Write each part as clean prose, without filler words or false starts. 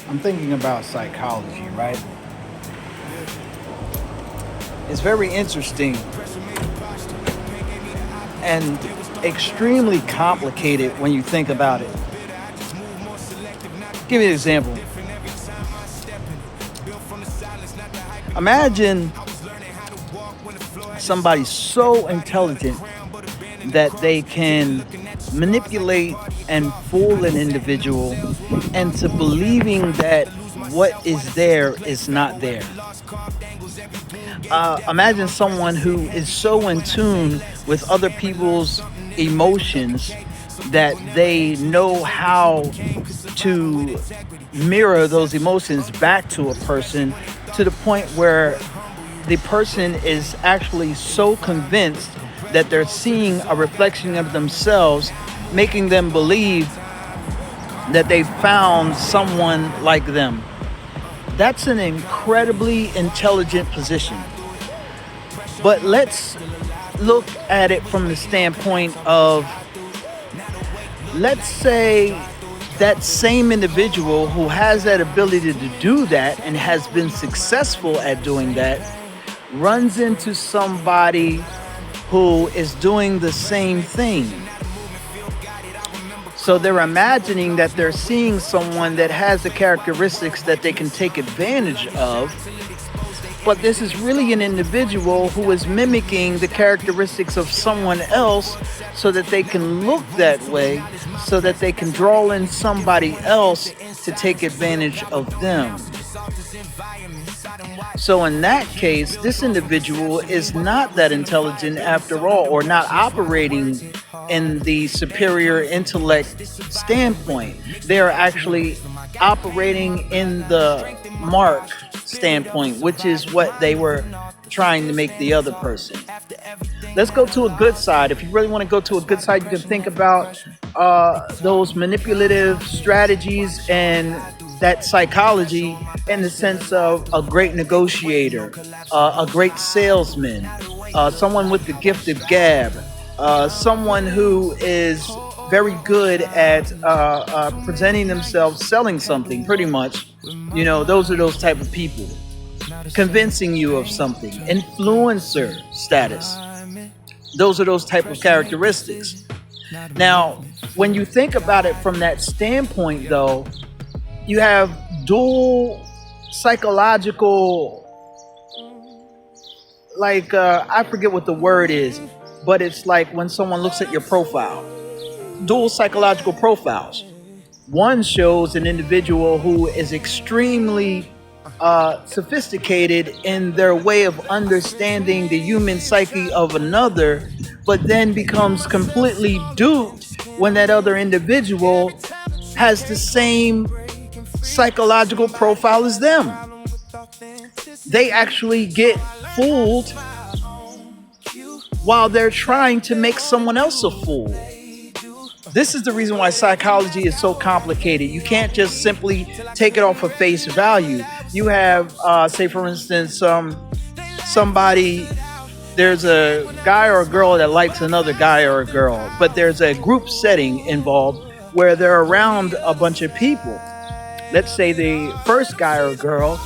I'm thinking about psychology, right? It's very interesting and extremely complicated when you think about it. Give you an example. Imagine somebody so intelligent that they can manipulate and fool an individual into believing that what is there is not there. Imagine someone who is so in tune with other people's emotions that they know how to mirror those emotions back to a person to the point where the person is actually so convinced that they're seeing a reflection of themselves, making them believe that they found someone like them. That's an incredibly intelligent position. But let's look at it from the standpoint of, let's say that same individual who has that ability to do that and has been successful at doing that runs into somebody who is doing the same thing. So they're imagining that they're seeing someone that has the characteristics that they can take advantage of. But this is really an individual who is mimicking the characteristics of someone else so that they can look that way, so that they can draw in somebody else to take advantage of them. So in that case, this individual is not that intelligent after all, or not operating in the superior intellect standpoint. They are actually operating in the mark standpoint, which is what they were trying to make the other person. Let's go to a good side. If you really want to go to a good side, you can think about those manipulative strategies and that psychology in the sense of a great negotiator, a great salesman, someone with the gift of gab, someone who is very good at presenting themselves, selling something pretty much. You know, those are those type of people. Convincing you of something. Influencer status. Those are those type of characteristics. Now, when you think about it from that standpoint, though, you have dual psychological, like, I forget what the word is, but it's like when someone looks at your profile. Dual psychological profiles. One shows an individual who is extremely sophisticated in their way of understanding the human psyche of another, but then becomes completely duped when that other individual has the same psychological profile as them. They actually get fooled while they're trying to make someone else a fool. This is the reason why psychology is so complicated. You can't just simply take it off of face value. You have, say for instance, somebody, there's a guy or a girl that likes another guy or a girl, but there's a group setting involved where they're around a bunch of people. Let's say the first guy or girl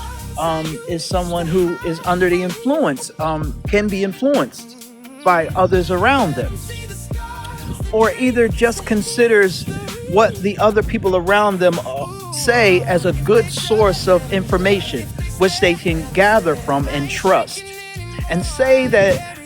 is someone who is under the influence, can be influenced by others around them, or either just considers what the other people around them say as a good source of information, which they can gather from and trust. And say that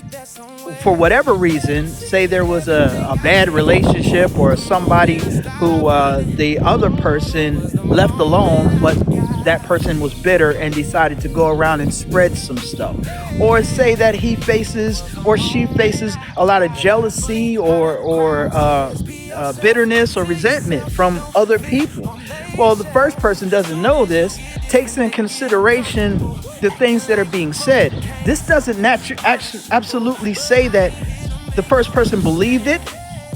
for whatever reason, say there was a bad relationship or somebody who the other person left alone, but that person was bitter and decided to go around and spread some stuff. Or say that he faces or she faces a lot of jealousy or bitterness or resentment from other people. Well, the first person doesn't know this, takes in consideration the things that are being said. This doesn't absolutely say that the first person believed it,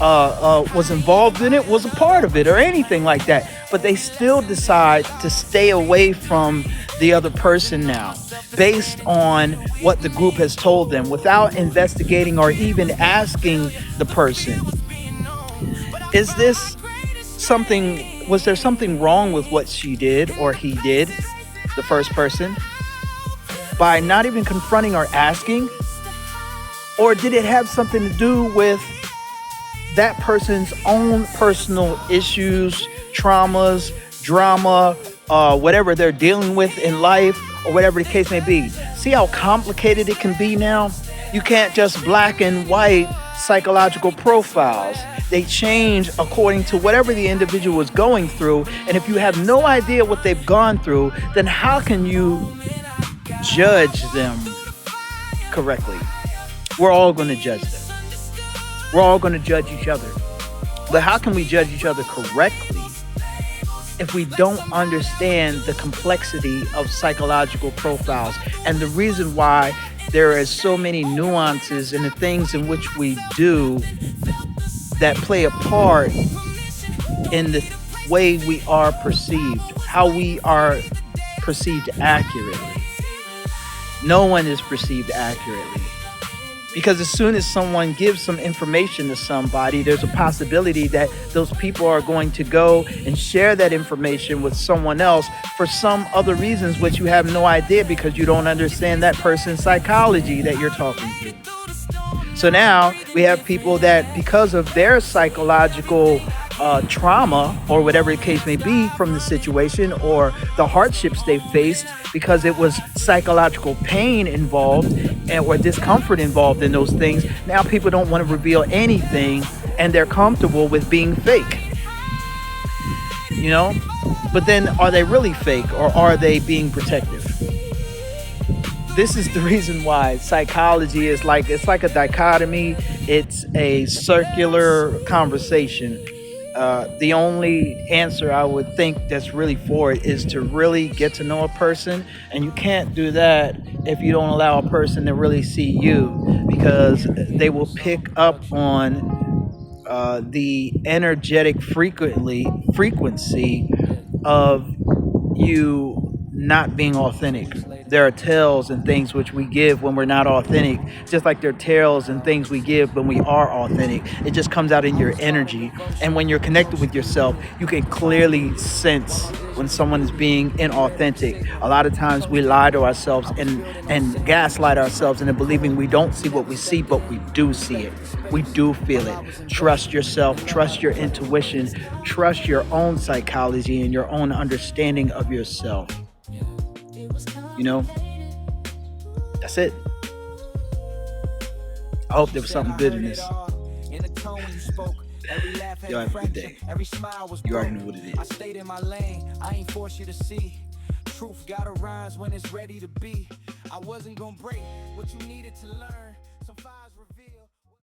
was involved in it, was a part of it, or anything like that. But they still decide to stay away from the other person now, based on what the group has told them, without investigating or even asking the person, is this something Was there something wrong with what she did or he did, the first person, by not even confronting or asking? Or did it have something to do with that person's own personal issues, traumas, drama, whatever they're dealing with in life, or whatever the case may be? See how complicated it can be now? You can't just black and white psychological profiles. They change according to whatever the individual is going through. And if you have no idea what they've gone through, then how can you judge them correctly? We're all going to judge them. We're all going to judge each other. But how can we judge each other correctly if we don't understand the complexity of psychological profiles and the reason why there is so many nuances in the things in which we do that play a part in the way we are perceived, how we are perceived accurately. No one is perceived accurately. Because as soon as someone gives some information to somebody, there's a possibility that those people are going to go and share that information with someone else for some other reasons, which you have no idea because you don't understand that person's psychology that you're talking to. So now we have people that, because of their psychological trauma or whatever the case may be from the situation or the hardships they faced, because it was psychological pain involved or discomfort involved in those things, now people don't want to reveal anything and they're comfortable with being fake. You know? But then are they really fake or are they being protective? This is the reason why psychology is it's like a dichotomy. It's a circular conversation. The only answer I would think that's really for it is to really get to know a person. And you can't do that if you don't allow a person to really see you, because they will pick up on the energetic frequency of you not being authentic. There are tells and things which we give when we're not authentic, just like there are tells and things we give when we are authentic. It just comes out in your energy. And when you're connected with yourself, you can clearly sense when someone is being inauthentic. A lot of times we lie to ourselves and gaslight ourselves into believing we don't see what we see, but we do see it. We do feel it. Trust yourself, trust your intuition, trust your own psychology and your own understanding of yourself. You know, that's it. I hope there was something good in this. Y'all have a good day. You already know what it is. I stayed in my lane. I ain't forced you to see. Truth gotta rise when it's ready to be. I wasn't gonna break what you needed to learn. So